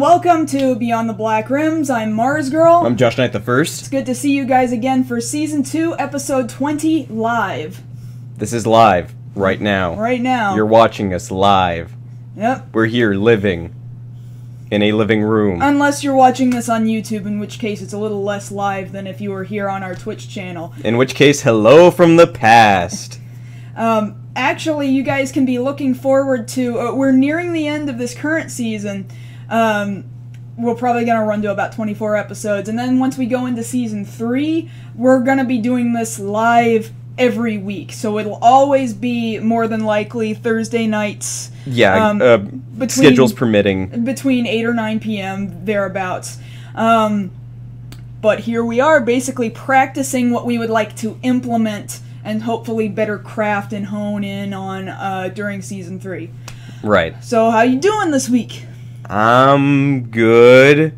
Welcome to Beyond the Black Rims. I'm Mars Girl. I'm Josh Knight the First. It's good to see you guys again for Season 2, Episode 20, live. This is live, right now. Right now. You're watching us live. Yep. We're here, living, in a living room. Unless you're watching this on YouTube, in which case it's a little less live than if you were here on our Twitch channel. In which case, hello from the past. Actually, you guys can be looking forward to... we're nearing the end of this current season. We're probably going to run to about 24 episodes, and then once we go into Season 3, we're going to be doing this live every week. So it'll always be, more than likely, Thursday nights. Yeah, schedules permitting. Between 8 or 9 p.m., thereabouts. But here we are, basically practicing what we would like to implement and hopefully better craft and hone in on during Season 3. Right. So how you doing this week? I'm good.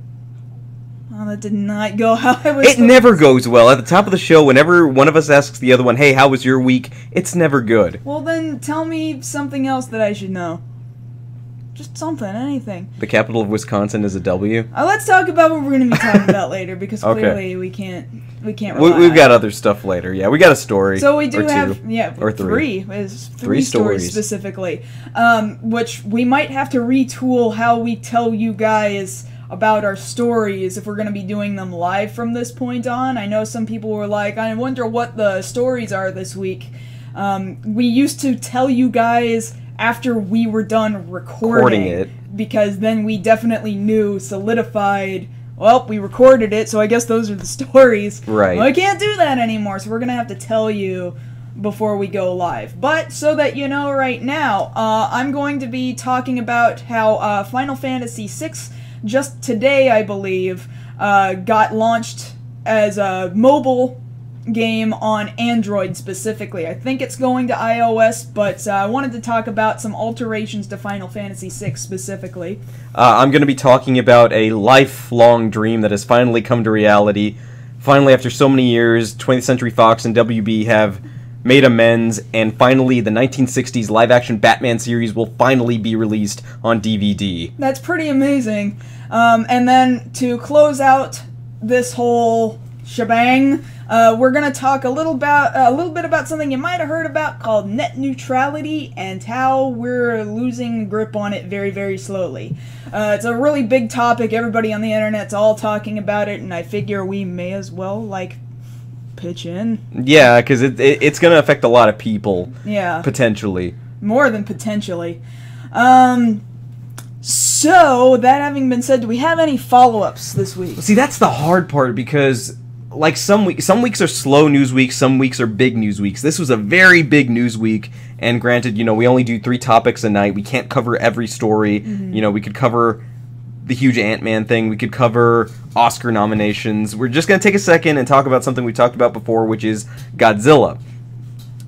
Oh, that did not go how I was... It never goes well. At the top of the show, whenever one of us asks the other one, hey, how was your week? It's never good. Well, then tell me something else that I should know. Just something, anything. The capital of Wisconsin is a W? Let's talk about what we're going to be talking about later, because clearly we can't rely We've got other stuff later. Yeah, we got a story. So we do or have, two, yeah, or three. Three stories specifically, which we might have to retool how we tell you guys about our stories if we're going to be doing them live from this point on. I know some people were like, I wonder what the stories are this week. We used to tell you guys after we were done recording it, because then we definitely knew, solidified, well, we recorded it, so I guess those are the stories. Right. Well, I can't do that anymore, so we're going to have to tell you before we go live. But, so that you know right now, I'm going to be talking about how Final Fantasy VI, just today, I believe, got launched as a mobile game on Android specifically. I think it's going to iOS, but I wanted to talk about some alterations to Final Fantasy VI specifically. I'm going to be talking about a lifelong dream that has finally come to reality. Finally, after so many years, 20th Century Fox and WB have made amends, and finally the 1960s live-action Batman series will finally be released on DVD. That's pretty amazing. And then to close out this whole shebang, we're going to talk a little bit about something you might have heard about called Net Neutrality and how we're losing grip on it very, very slowly. It's a really big topic. Everybody on the internet's all talking about it, and I figure we may as well, like, pitch in. Yeah, because it's going to affect a lot of people. Yeah. Potentially. More than potentially. So, that having been said, do we have any follow-ups this week? See, that's the hard part, because like some weeks are slow news weeks, some weeks are big news weeks. This was a very big news week, and granted, you know, we only do 3 topics a night. We can't cover every story. Mm-hmm. You know, we could cover the huge Ant-Man thing. We could cover Oscar nominations. We're just going to take a second and talk about something we talked about before, which is Godzilla.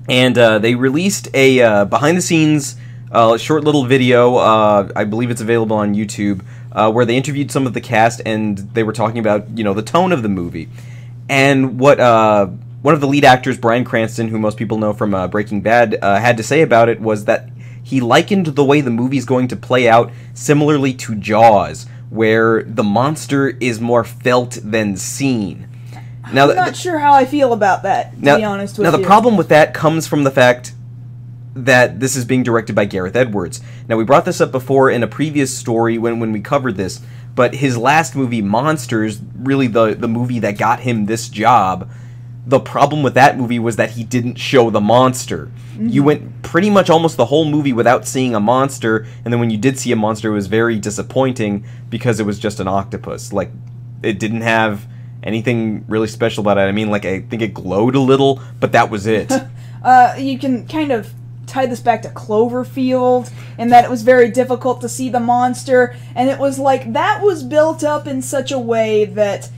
And they released a behind-the-scenes short little video. I believe it's available on YouTube, where they interviewed some of the cast, and they were talking about, you know, the tone of the movie. And what one of the lead actors, Bryan Cranston, who most people know from Breaking Bad, had to say about it was that he likened the way the movie's going to play out similarly to Jaws, where the monster is more felt than seen. Now, I'm not sure how I feel about that, to be honest with you. Now, the problem with that comes from the fact that this is being directed by Gareth Edwards. Now, we brought this up before in a previous story when we covered this, but his last movie, Monsters, really the movie that got him this job, the problem with that movie was that he didn't show the monster. Mm-hmm. You went pretty much almost the whole movie without seeing a monster, and then when you did see a monster, it was very disappointing because it was just an octopus. Like, it didn't have anything really special about it. I mean, like, I think it glowed a little, but that was it. You can kind of tie this back to Cloverfield, in that it was very difficult to see the monster, and it was like, that was built up in such a way that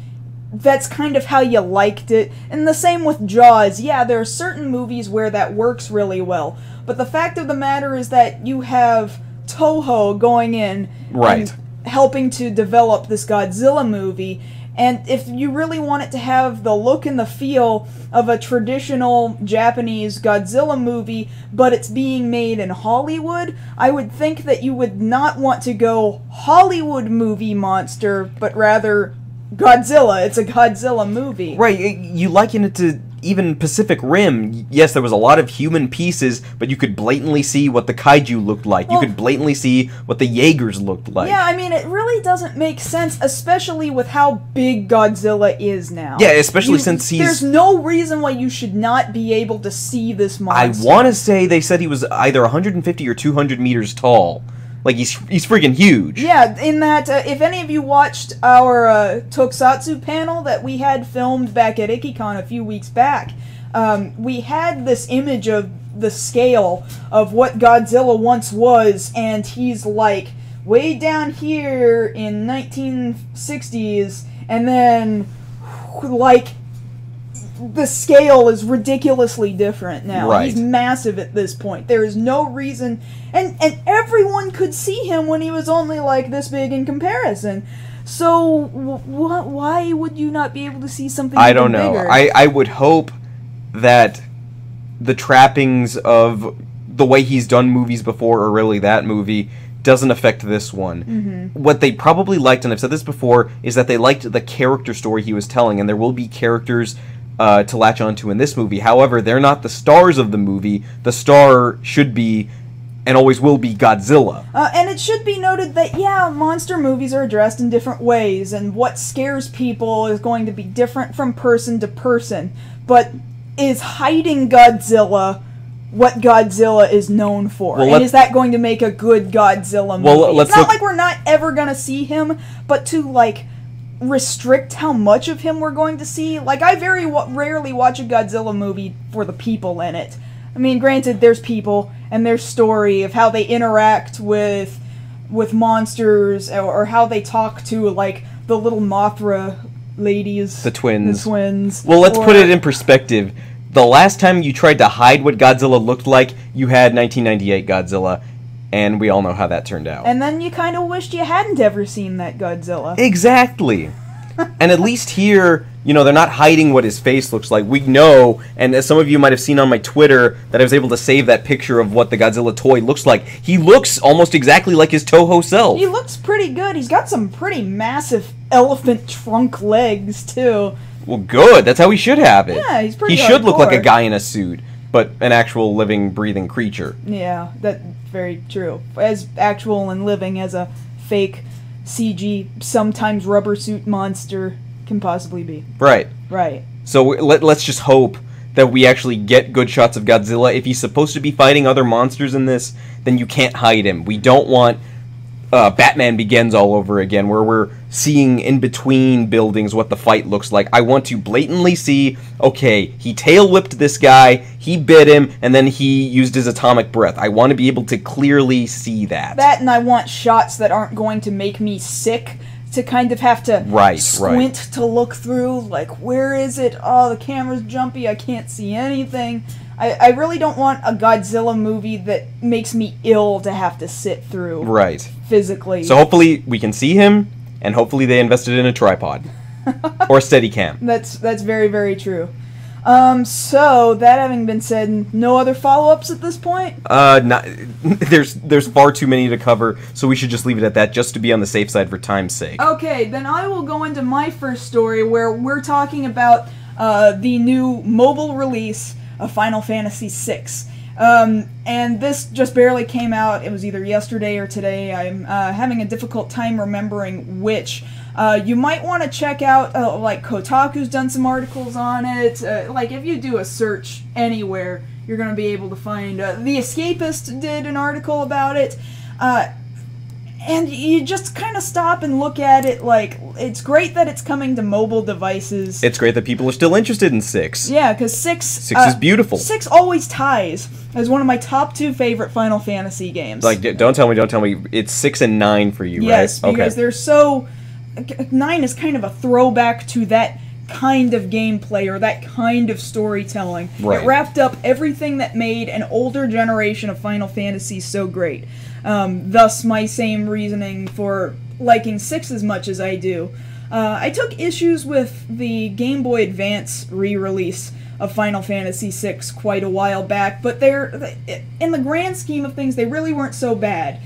that's kind of how you liked it. And the same with Jaws. Yeah, there are certain movies where that works really well, but the fact of the matter is that you have Toho going in right, and helping to develop this Godzilla movie, And if you really want it to have the look and the feel of a traditional Japanese Godzilla movie, but it's being made in Hollywood, I would think that you would not want to go Hollywood movie monster, but rather Godzilla. It's a Godzilla movie. Right, you liken it to even Pacific Rim. Yes, there was a lot of human pieces, but you could blatantly see what the kaiju looked like. Well, you could blatantly see what the Jaegers looked like. Yeah, I mean, it really doesn't make sense, especially with how big Godzilla is now. Yeah, especially since he's... There's no reason why you should not be able to see this monster. I want to say they said he was either 150 or 200 meters tall. Like, he's freaking huge. Yeah, in that, if any of you watched our Tokusatsu panel that we had filmed back at IkiCon a few weeks back, we had this image of the scale of what Godzilla once was, and he's, like, way down here in 1960s, and then, like... the scale is ridiculously different now. Right. He's massive at this point. There is no reason... And everyone could see him when he was only, like, this big in comparison. So, why would you not be able to see something I even don't know. bigger? I would hope that the trappings of the way he's done movies before, or really that movie, doesn't affect this one. Mm-hmm. What they probably liked, and I've said this before, is that they liked the character story he was telling, and there will be characters... to latch onto in this movie. However, they're not the stars of the movie. The star should be, and always will be, Godzilla. And it should be noted that, yeah, monster movies are addressed in different ways, and what scares people is going to be different from person to person. But is hiding Godzilla what Godzilla is known for? Well, and is that going to make a good Godzilla movie? Well, it's not like we're not ever going to see him, but to, like... restrict how much of him we're going to see. Like, I very rarely watch a Godzilla movie for the people in it. I mean, granted, there's people and their story of how they interact with monsters, or how they talk to, like, the little Mothra ladies. The twins. The twins. Well, let's put it in perspective. The last time you tried to hide what Godzilla looked like, you had 1998 Godzilla. And we all know how that turned out. And then you kind of wished you hadn't ever seen that Godzilla. Exactly. And at least here, you know, they're not hiding what his face looks like. We know, and as some of you might have seen on my Twitter, that I was able to save that picture of what the Godzilla toy looks like. He looks almost exactly like his Toho self. He looks pretty good. He's got some pretty massive elephant trunk legs, too. Well, good. That's how he should have it. Yeah, he's pretty He should look like a hardcore. guy in a suit, but an actual living, breathing creature. Yeah, that's very true. As actual and living as a fake CG, sometimes rubber suit monster can possibly be. Right. Right. So let's just hope that we actually get good shots of Godzilla. If he's supposed to be fighting other monsters in this, then you can't hide him. We don't want Batman Begins all over again, where we're seeing in between buildings what the fight looks like. I want to blatantly see, okay, he tail whipped this guy, he bit him, and then he used his atomic breath. I want to be able to clearly see that. That, and I want shots that aren't going to make me sick, to kind of have to squint to look through, like, where is it? Oh, the camera's jumpy, I can't see anything. I really don't want a Godzilla movie that makes me ill to have to sit through. Right. Physically. So hopefully we can see him, and hopefully they invested in a tripod. Or a Steadicam. That's very, very true. So, that having been said, no other follow-ups at this point? There's far too many to cover, so we should just leave it at that, just to be on the safe side for time's sake. Okay, then I will go into my first story, where we're talking about the new mobile release of Final Fantasy VI. And this just barely came out. It was either yesterday or today. I'm having a difficult time remembering which. You might want to check out, like, Kotaku's done some articles on it. Like, if you do a search anywhere, you're going to be able to find... The Escapist did an article about it. And you just kind of stop and look at it, like, it's great that it's coming to mobile devices. It's great that people are still interested in 6. Yeah, because 6... 6 is beautiful. 6 always ties as one of my top 2 favorite Final Fantasy games. Like, don't tell me. It's 6 and 9 for you, yes, right? Yes, because they're so... 9 is kind of a throwback to that kind of gameplay or that kind of storytelling. Right. It wrapped up everything that made an older generation of Final Fantasy so great. Thus my same reasoning for liking 6 as much as I do. I took issues with the Game Boy Advance re-release of Final Fantasy VI quite a while back, but in the grand scheme of things, they really weren't so bad.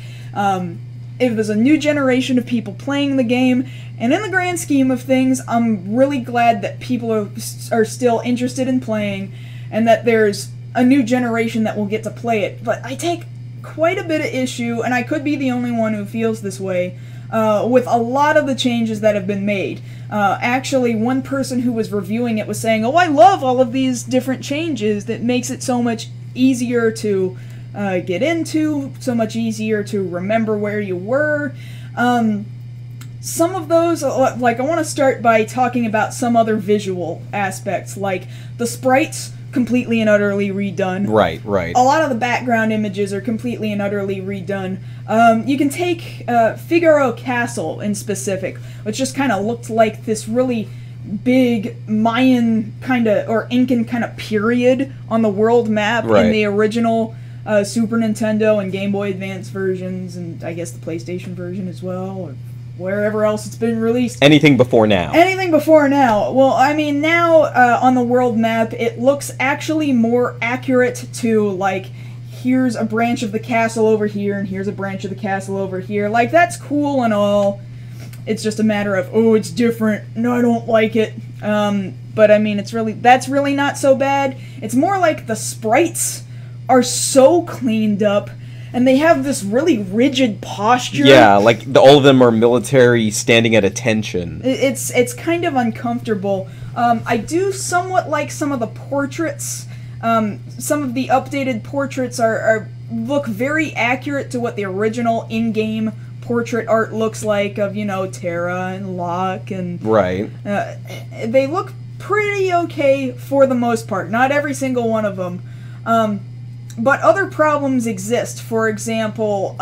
It was a new generation of people playing the game, and in the grand scheme of things, I'm really glad that people are still interested in playing, and that there's a new generation that will get to play it. But I take quite a bit of issue, and I could be the only one who feels this way, with a lot of the changes that have been made. Actually, one person who was reviewing it was saying, "Oh, I love all of these different changes that makes it so much easier to get into, so much easier to remember where you were." Some of those, like, I want to start by talking about some other visual aspects, like the sprites, completely and utterly redone. Right, right. A lot of the background images are completely and utterly redone. You can take Figaro Castle in specific, which just kind of looked like this really big Mayan kind of, or Incan kind of period on the world map in the original Super Nintendo and Game Boy Advance versions, and I guess the PlayStation version as well, or wherever else it's been released. Anything before now. Anything before now. Well, I mean, now on the world map, it looks actually more accurate to, like, here's a branch of the castle over here, and here's a branch of the castle over here. Like, that's cool and all. It's just a matter of, oh, it's different. No, I don't like it. But, I mean, that's really not so bad. It's more like the sprites are so cleaned up, and they have this really rigid posture. Yeah, like all of them are military, standing at attention. It's kind of uncomfortable. I do somewhat like some of the portraits. Some of the updated portraits look very accurate to what the original in-game portrait art looks like of, you know, Terra and Locke and... Right. They look pretty okay for the most part. Not every single one of them. But other problems exist. For example,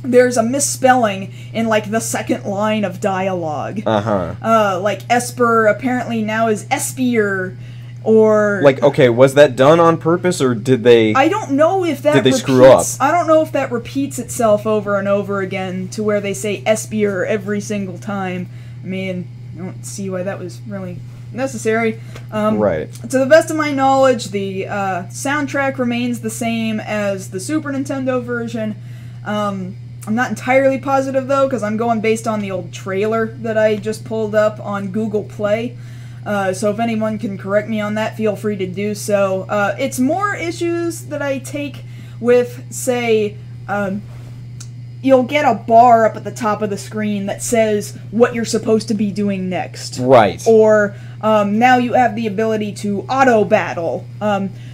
there's a misspelling in, like, the second line of dialogue. Like, Esper apparently now is Espier, or... Like, okay, was that done on purpose, or did they... I don't know if that Did they screw up? I don't know if that repeats itself over and over again to where they say Espier every single time. I mean, I don't see why that was really... necessary. Right. To the best of my knowledge, the soundtrack remains the same as the Super Nintendo version. I'm not entirely positive, though, because I'm going based on the old trailer that I just pulled up on Google Play. So if anyone can correct me on that, feel free to do so. It's more issues that I take with, say, you'll get a bar up at the top of the screen that says what you're supposed to be doing next. Right. Or now you have the ability to auto-battle.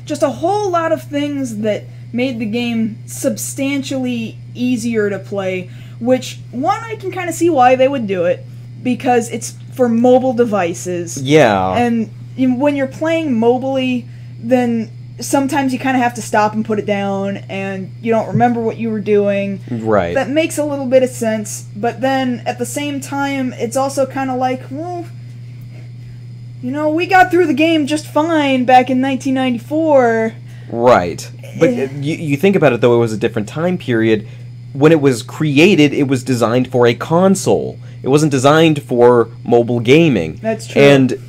Just a whole lot of things that made the game substantially easier to play, which, one, I can kind of see why they would do it, because it's for mobile devices. Yeah. And when you're playing mobily, then sometimes you kind of have to stop and put it down, and you don't remember what you were doing. Right. That makes a little bit of sense, but then, at the same time, it's also kind of like, well, you know, we got through the game just fine back in 1994. Right. But you think about it, though, it was a different time period. When it was created, it was designed for a console. It wasn't designed for mobile gaming. That's true. And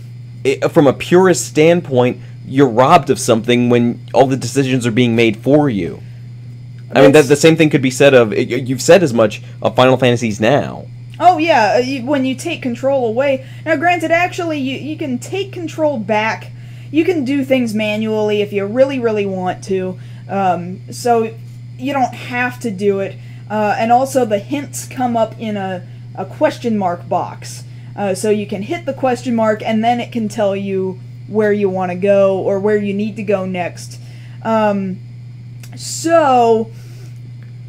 from a purist standpoint, you're robbed of something when all the decisions are being made for you. I mean, the same thing could be said of... You've said as much of Final Fantasies now. Oh, yeah, when you take control away... Now, granted, actually, you can take control back. You can do things manually if you really, really want to. So you don't have to do it. And also, the hints come up in a question mark box. So you can hit the question mark, and then it can tell you where you want to go, or where you need to go next. So,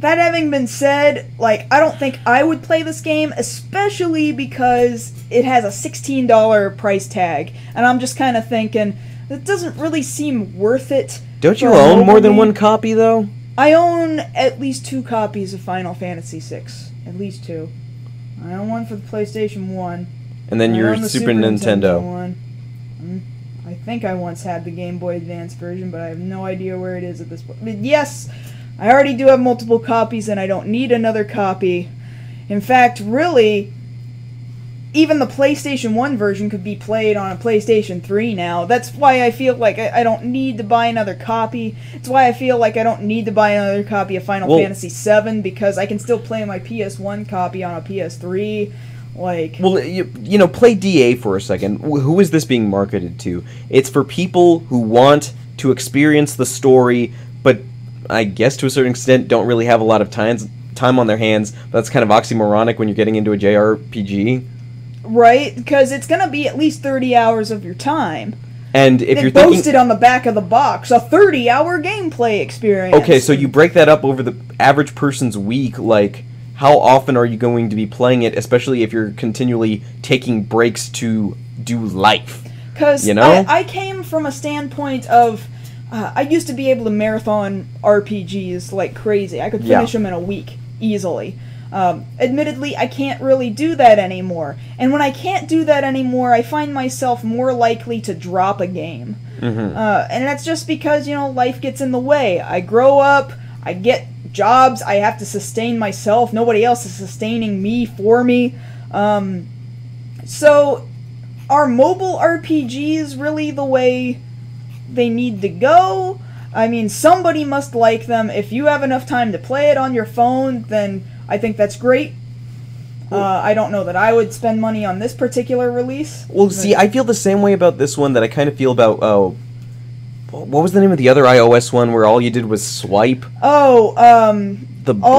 that having been said, like, I don't think I would play this game, especially because it has a $16 price tag, and I'm just kind of thinking, it doesn't really seem worth it. Don't you own more than one copy, though? I own at least 2 copies of Final Fantasy VI. At least 2. I own one for the PlayStation 1. And then your Super Nintendo one. I think I once had the Game Boy Advance version, but I have no idea where it is at this point. But yes, I already do have multiple copies, and I don't need another copy. In fact, really, even the PlayStation 1 version could be played on a PlayStation 3 now. That's why I feel like I don't need to buy another copy. It's why I feel like I don't need to buy another copy of Final Fantasy VII, because I can still play my PS1 copy on a PS3. Like, well, you know, play DA for a second. Who is this being marketed to? It's for people who want to experience the story, but I guess to a certain extent don't really have a lot of time on their hands. That's kind of oxymoronic when you're getting into a JRPG. Right, because it's going to be at least 30 hours of your time. And if you're posted on the back of the box, a 30-hour gameplay experience. Okay, so you break that up over the average person's week, like, how often are you going to be playing it, especially if you're continually taking breaks to do life? Because, you know? I came from a standpoint of, I used to be able to marathon RPGs like crazy. I could finish them in a week, easily. Admittedly, I can't really do that anymore. And when I can't do that anymore, I find myself more likely to drop a game. And that's just because, you know, life gets in the way. I grow up, I get jobs, I have to sustain myself. Nobody else is sustaining me for me. So, are mobile RPGs really the way they need to go? I mean, somebody must like them. If you have enough time to play it on your phone, then I think that's great. I don't know that I would spend money on this particular release. Well, see, I feel the same way about this one that I kind of feel about, what was the name of the other iOS one where all you did was swipe? Oh, All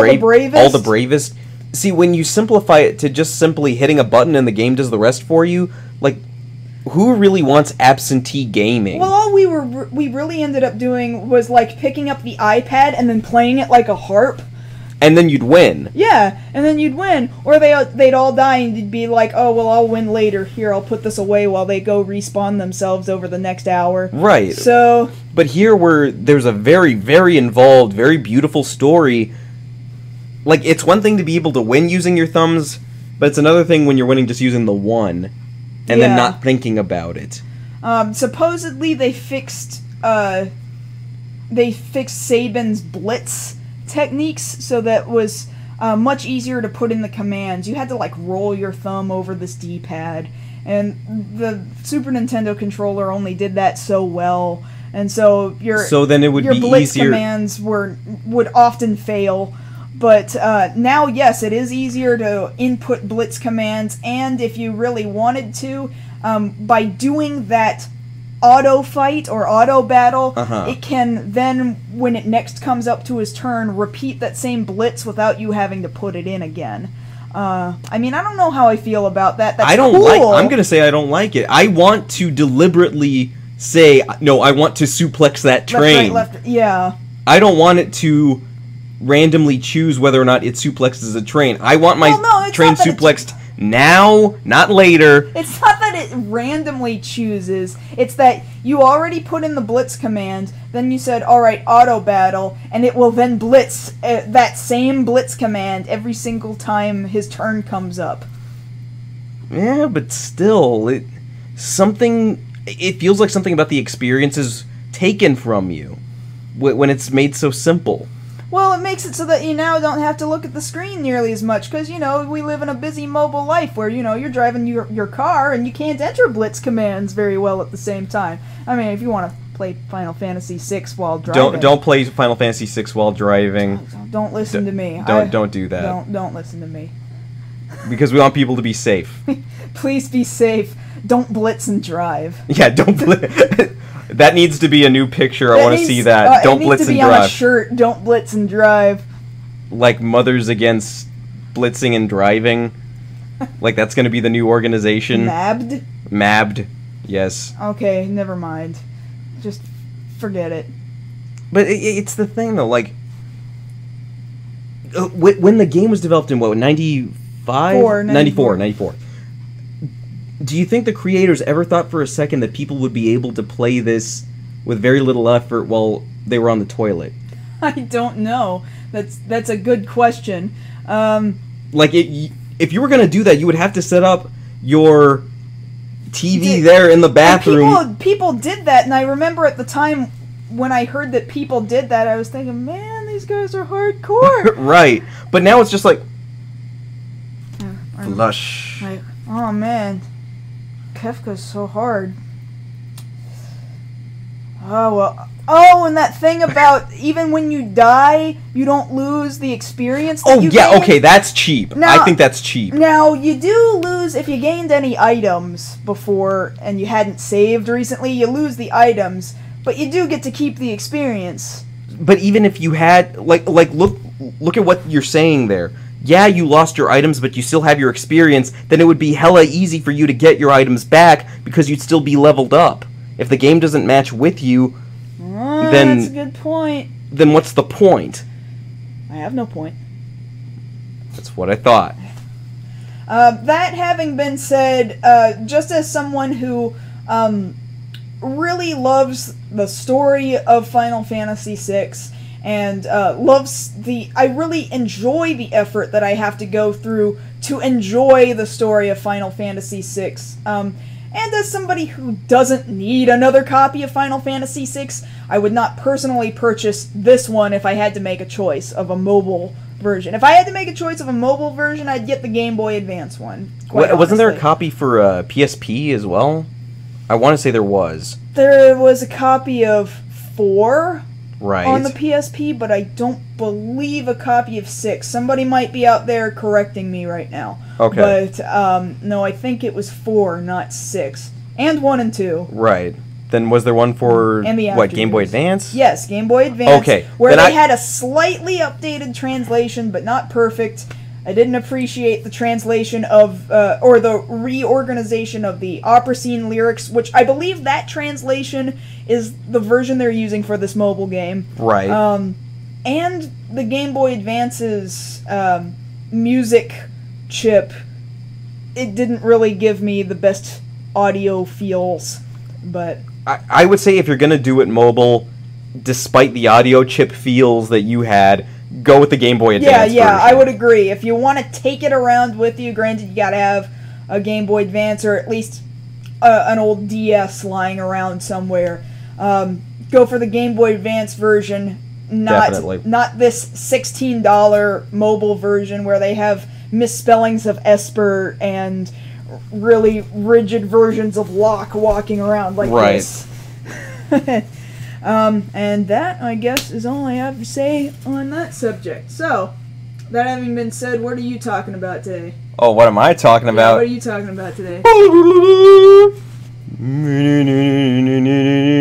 the Bravest? All the Bravest. See, when you simplify it to just simply hitting a button and the game does the rest for you, like, who really wants absentee gaming? Well, all we really ended up doing was, like, picking up the iPad and then playing it like a harp. And then you'd win. Yeah, and then you'd win. Or they'd all die and you'd be like, oh, well, I'll win later. Here, I'll put this away while they go respawn themselves over the next hour. Right. So... But here, where there's a very, very involved, very beautiful story, like, it's one thing to be able to win using your thumbs, but it's another thing when you're winning just using the one, and then not thinking about it. Supposedly they fixed Saban's blitz techniques, so that was much easier to put in the commands. You had to, like, roll your thumb over this D-pad, and the Super Nintendo controller only did that so well, and so then it would your be blitz easier. Commands would often fail. But now, yes, it is easier to input blitz commands, and if you really wanted to, by doing that auto fight or auto battle, it can then, when it next comes up to his turn, repeat that same blitz without you having to put it in again. I mean, I don't know how I feel about that. That's cool. I'm gonna say I don't like it. I want to deliberately say, no, I want to suplex that train. Left, right, left, yeah. I don't want it to randomly choose whether or not it suplexes a train. I want my train suplexed now, not later. It's not that it randomly chooses. It's that you already put in the blitz command, then you said, alright, auto battle, and it will then blitz that same blitz command every single time his turn comes up. Yeah, but still, it feels like something about the experience is taken from you when it's made so simple. Well, it makes it so that you now don't have to look at the screen nearly as much, because, you know, we live in a busy mobile life where, you know, you're driving your car and you can't enter blitz commands very well at the same time. I mean, if you want to play Final Fantasy VI while driving... Don't play Final Fantasy VI while driving. Don't listen to me. Don't do that. Don't listen to me. Because we want people to be safe. Please be safe. Don't blitz and drive. Yeah, don't blitz. That needs to be a new picture. I want to see that. Don't blitz and drive. It needs to be on a shirt. Don't blitz and drive. Like Mothers Against Blitzing and Driving. Like that's going to be the new organization. MABD? MABD. Yes. Okay, never mind. Just forget it. But it's the thing though. Like when the game was developed in what, 95? 94. Do you think the creators ever thought for a second that people would be able to play this with very little effort while they were on the toilet? I don't know. That's a good question. Like, if you were going to do that, you would have to set up your TV there in the bathroom. People did that, and I remember at the time when I heard that people did that, I was thinking, man, these guys are hardcore. Right. But now it's just like... flush. Oh man, Kefka's so hard. Oh well. Oh, and that thing about even when you die, you don't lose the experience that you gained. Okay, that's cheap. Now, I think that's cheap. Now, you do lose, if you gained any items before and you hadn't saved recently, you lose the items, but you do get to keep the experience. But even if you had, look at what you're saying there. Yeah, you lost your items, but you still have your experience, then it would be hella easy for you to get your items back because you'd still be leveled up. If the game doesn't match with you, then that's a good point. Then what's the point? I have no point. That's what I thought. That having been said, just as someone who really loves the story of Final Fantasy VI and I really enjoy the effort that I have to go through to enjoy the story of Final Fantasy VI. And as somebody who doesn't need another copy of Final Fantasy VI, I would not personally purchase this one if I had to make a choice of a mobile version. If I had to make a choice of a mobile version, I'd get the Game Boy Advance one. Wasn't there a copy for PSP as well? I want to say there was. There was a copy of 4 right. on the PSP, but I don't believe a copy of 6. Somebody might be out there correcting me right now. Okay. But, no, I think it was 4, not 6. And 1 and 2. Right. Then was there one for, Game Boy Advance? Yes, Game Boy Advance. Okay. Where they had a slightly updated translation, but not perfect. I didn't appreciate the translation of, or the reorganization of the opera scene lyrics, which I believe that translation is the version they're using for this mobile game. Right. And the Game Boy Advance's music chip, it didn't really give me the best audio feels, but... I would say if you're going to do it mobile, despite the audio chip feels that you had, go with the Game Boy Advance version. I would agree. If you want to take it around with you, granted you gotta have a Game Boy Advance or at least an old DS lying around somewhere, go for the Game Boy Advance version, not this $16 mobile version where they have misspellings of Esper and really rigid versions of Locke walking around like this. And that, I guess, is all I have to say on that subject. So, that having been said, what are you talking about today? Oh, what am I talking about? What are you talking about today?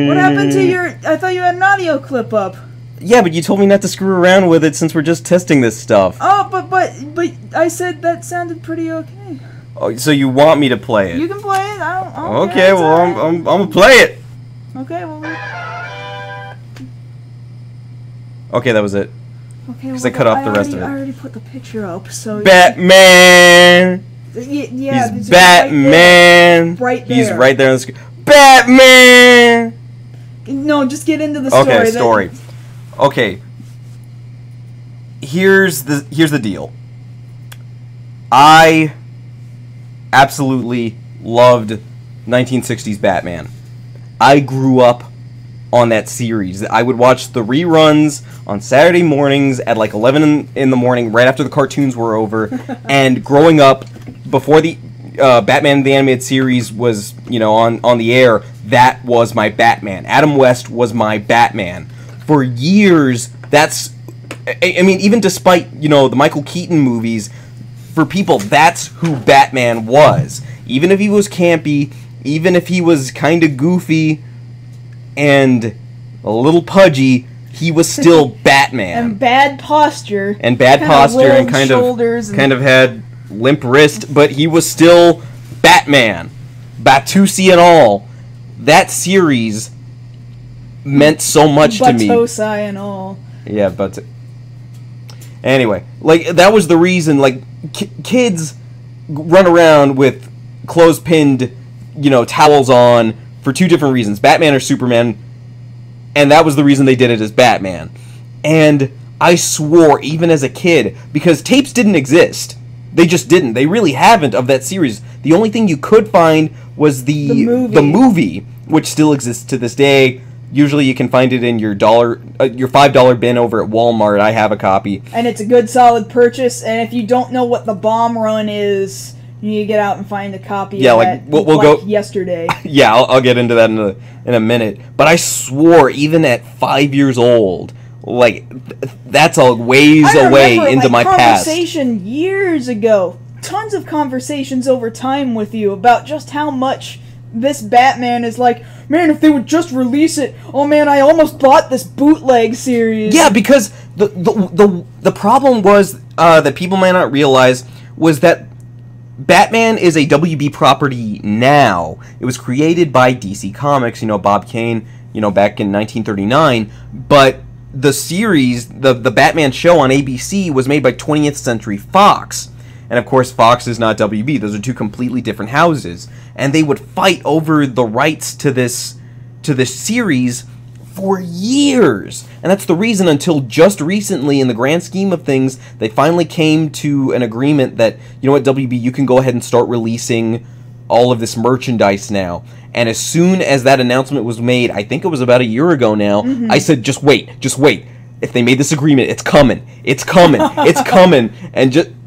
What happened to your... I thought you had an audio clip up. Yeah, but you told me not to screw around with it since we're just testing this stuff. Oh, but I said that sounded pretty okay. Oh, so you want me to play it? You can play it. I don't okay, well, I'm gonna play it. Okay, well... Okay, that was it. Okay, because I cut off the rest of it. I already put the picture up, so... Batman! Yeah, he's Batman! Right there. He's right there on the screen. Batman! No, just get into the story. Okay, story. Okay. Here's the deal. I absolutely loved 1960s Batman. I grew up on that series. I would watch the reruns on Saturday mornings at like 11 in the morning, right after the cartoons were over. And growing up, before the Batman the Animated Series was, on the air, that was my Batman. Adam West was my Batman. For years, even despite, the Michael Keaton movies, for people, that's who Batman was. Even if he was campy, even if he was kind of goofy and a little pudgy, he was still Batman. And bad posture. And kind of had limp wrist, but he was still Batman. Batusi and all. That series meant so much to me. Batosi and all. Yeah, but anyway, that was the reason. Kids run around with clothespin, towels on for two different reasons: Batman or Superman. And that was the reason they did it as Batman. And I swore, even as a kid, because tapes didn't exist. They just didn't. They really haven't of that series. The only thing you could find was the movie, which still exists to this day. Usually you can find it in your $5 bin over at Walmart. I have a copy. And it's a good, solid purchase. And if you don't know what the bomb run is, You need to get out and find a copy Yeah, of like, that, we'll go yesterday. Yeah, I'll get into that in a minute. But I swore, even at 5 years old, like, that's a ways away into my past. Conversation years ago. Tons of conversations over time with you about just how much this Batman is like, man, if they would just release it, oh man, I almost bought this bootleg series. Yeah, because the problem was, that people might not realize, was that Batman is a WB property now. It was created by DC Comics, Bob Kane, back in 1939, but the series, the Batman show on ABC was made by 20th Century Fox. And of course, Fox is not WB. Those are two completely different houses. And they would fight over the rights to this series for years. And that's the reason, until just recently, in the grand scheme of things, they finally came to an agreement that, you know what, WB, you can go ahead and start releasing all of this merchandise now. And as soon as that announcement was made, I think it was about a year ago now, I said, just wait. If they made this agreement, it's coming. It's coming.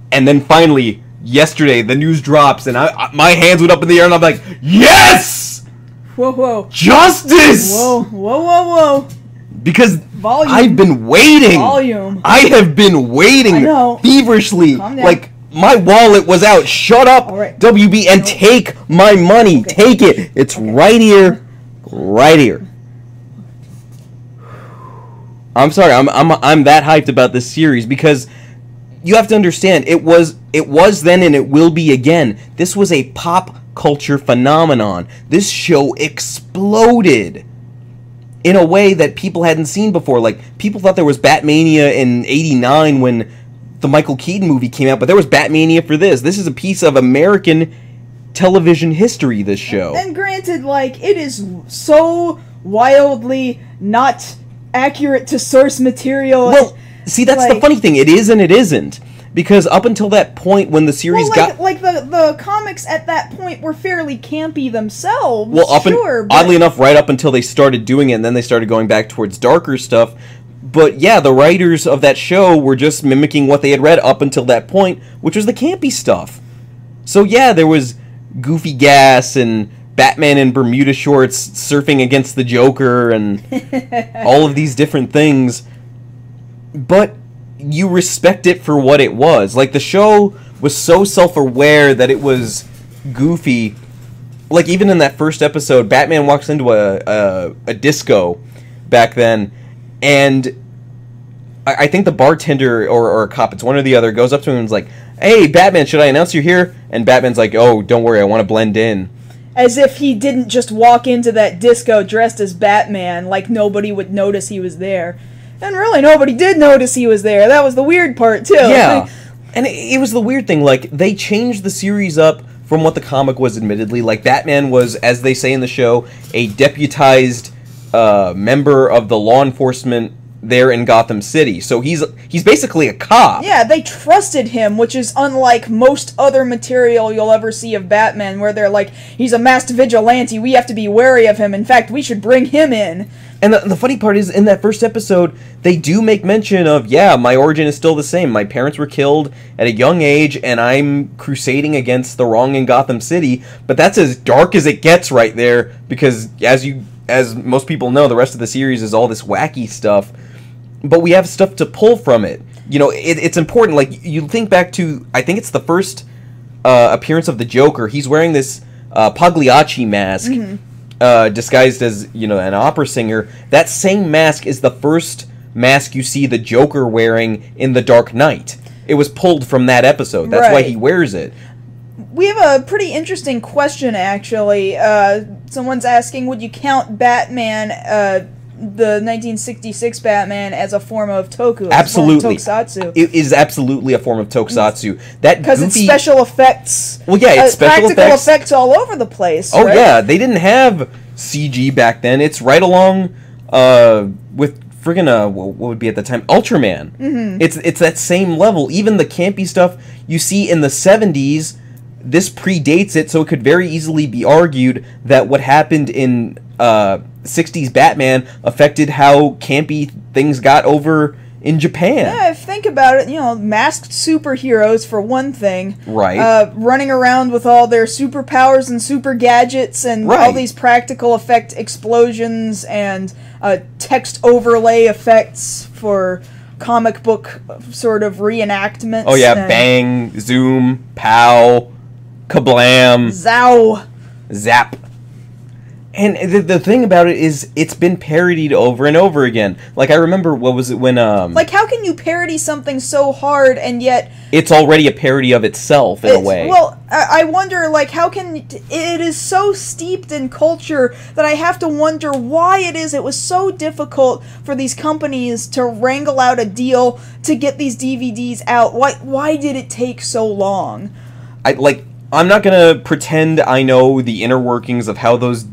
And then finally, yesterday, the news drops, and my hands went up in the air, and I'm like, yes! Whoa. Justice! Whoa. Because Volume. I've been waiting. Volume. I have been waiting feverishly. Calm down. Like, my wallet was out. Shut up, right. WB, and take my money. Okay. Take it. It's right here. Right here. I'm sorry. I'm that hyped about this series because you have to understand, it was then and it will be again. This was a pop culture phenomenon. This show exploded in a way that people hadn't seen before. Like, people thought there was Batmania in '89 when the Michael Keaton movie came out, but there was Batmania for this. This is a piece of American television history, this show. And granted, like, it is so wildly not accurate to source material. Well, see, that's the funny thing. It is and it isn't. Because up until that point, when the series the comics at that point were fairly campy themselves. Well, but oddly enough, right up until they started doing it, and then they started going back towards darker stuff. But yeah, the writers of that show were just mimicking what they had read up until that point, which was the campy stuff. So yeah, there was Goofy Gas and Batman in Bermuda shorts surfing against the Joker and all of these different things. But you respect it for what it was. Like, the show was so self-aware that it was goofy. Like, even in that first episode, Batman walks into a disco back then, and I think the bartender or a cop, it's one or the other, goes up to him and is like, "Hey, Batman, should I announce you're here?" And Batman's like, "Oh, don't worry, I want to blend in." As if he didn't just walk into that disco dressed as Batman, like nobody would notice he was there. And really, nobody did notice he was there. That was the weird part, too. Yeah. And it was the weird thing. Like, they changed the series up from what the comic was, admittedly. Like, Batman was, as they say in the show, a deputized member of the law enforcement there in Gotham City. So he's basically a cop. Yeah, they trusted him, which is unlike most other material you'll ever see of Batman, where they're like, he's a masked vigilante, we have to be wary of him. In fact, we should bring him in. And the funny part is, in that first episode, they do make mention of, yeah, my origin is still the same. My parents were killed at a young age, and I'm crusading against the wrong in Gotham City. But that's as dark as it gets right there, because as most people know, the rest of the series is all this wacky stuff. But we have stuff to pull from it. You know, it's important. Like, you think back to, I think it's the first appearance of the Joker. He's wearing this Pagliacci mask. Mm-hmm. Disguised as, an opera singer. That same mask is the first mask you see the Joker wearing in The Dark Knight. It was pulled from that episode. That's why he wears it. We have a pretty interesting question, actually. Someone's asking, would you count Batman, the 1966 Batman, as a form of toku? Absolutely. Tokusatsu? It is absolutely a form of tokusatsu. Because it's special effects. Well, yeah, it's special practical effects all over the place. Oh, right? yeah. They didn't have CG back then. It's right along with friggin' what would be at the time? Ultraman. Mm-hmm. It's that same level. Even the campy stuff you see in the 70s, this predates it, so it could very easily be argued that what happened in 60s Batman affected how campy things got over in Japan. Yeah, think about it. You know, masked superheroes for one thing. Right. Running around with all their superpowers and super gadgets and all these practical effect explosions and text overlay effects for comic book sort of reenactments. Oh yeah, bang, zoom, pow, kablam, zow, zap. And the thing about it is, it's been parodied over and over again. Like, I remember, what was it when, Like, how can you parody something so hard and yet... It's already a parody of itself, in a way. Well, I wonder, like, how can... It is so steeped in culture that I have to wonder why it was so difficult for these companies to wrangle out a deal to get these DVDs out. Why did it take so long? I'm not gonna pretend I know the inner workings of how those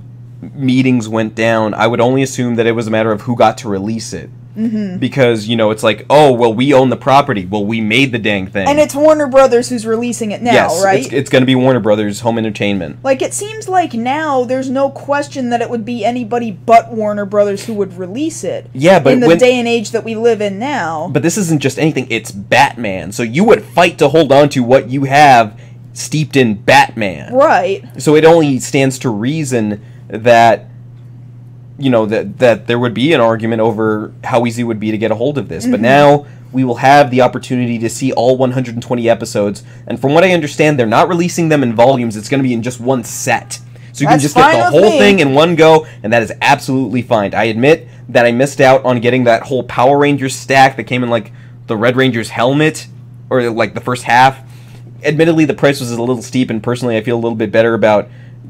meetings went down. I would only assume that it was a matter of who got to release it. Mm-hmm. Because, you know, it's like, oh, well, we own the property. Well, we made the dang thing. And it's Warner Brothers who's releasing it now, right? It's going to be Warner Brothers Home Entertainment. Like, it seems like now there's no question that it would be anybody but Warner Brothers who would release it. Yeah, but in the day and age that we live in now. But this isn't just anything. It's Batman. So you would fight to hold on to what you have steeped in Batman. Right. So it only stands to reason that, you know, that there would be an argument over how easy it would be to get a hold of this. Mm-hmm. But now we will have the opportunity to see all 120 episodes. And from what I understand, they're not releasing them in volumes. It's going to be in just one set. So you can just get the whole thing in one go, and that is absolutely fine. I admit that I missed out on getting that whole Power Rangers stack that came in, like, the Red Ranger's helmet, or, like, the first half. Admittedly, the price was a little steep, and personally I feel a little bit better about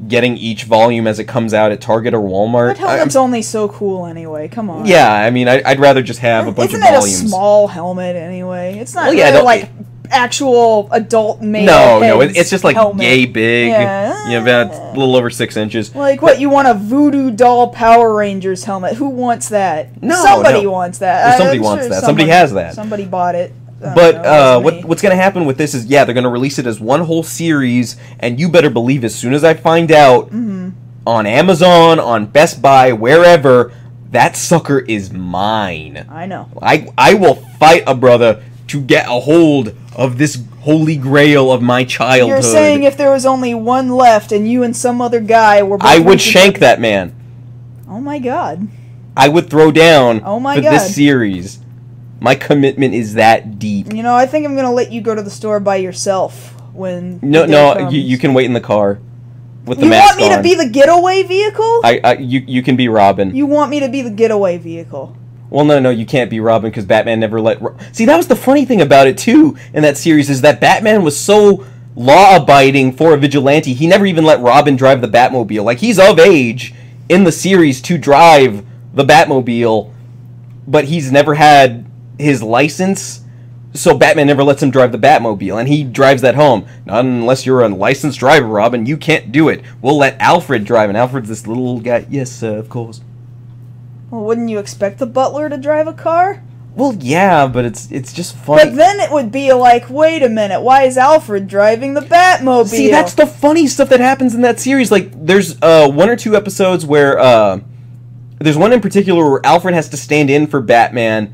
getting each volume as it comes out at Target or Walmart. That helmet's only so cool anyway, come on. Yeah, I mean, I'd rather just have a bunch of volumes. Isn't it a small helmet anyway? It's not really like actual adult male No, it's just like helmet. yay big. Yeah. You know, about a little over 6 inches. Like, what, you want a voodoo doll Power Rangers helmet? Who wants that? No, somebody wants that. Well, somebody wants that. Somebody has that. Somebody bought it. But what's going to happen with this is, yeah, they're going to release it as one whole series, and you better believe as soon as I find out on Amazon, on Best Buy, wherever, that sucker is mine. I know. I will fight a brother to get a hold of this holy grail of my childhood. You're saying if there was only one left and you and some other guy were both... I would shank that man. Oh my god. I would throw down for this series. My commitment is that deep. You know, I think I'm going to let you go to the store by yourself when you can wait in the car with the mask on. You want me to be the getaway vehicle? You can be Robin. You want me to be the getaway vehicle? Well, no, you can't be Robin because Batman never let... See, that was the funny thing about it, too, in that series, is that Batman was so law-abiding for a vigilante, he never even let Robin drive the Batmobile. Like, he's of age in the series to drive the Batmobile, but he's never had his license, so Batman never lets him drive the Batmobile, and he drives that home. Not unless you're a licensed driver, Robin, you can't do it. We'll let Alfred drive, and Alfred's this little guy. Yes, of course. Well, wouldn't you expect the butler to drive a car? Well, yeah, but it's just funny. But then it would be like, wait a minute, why is Alfred driving the Batmobile? See, that's the funny stuff that happens in that series. Like, there's one or two episodes where, there's one in particular where Alfred has to stand in for Batman,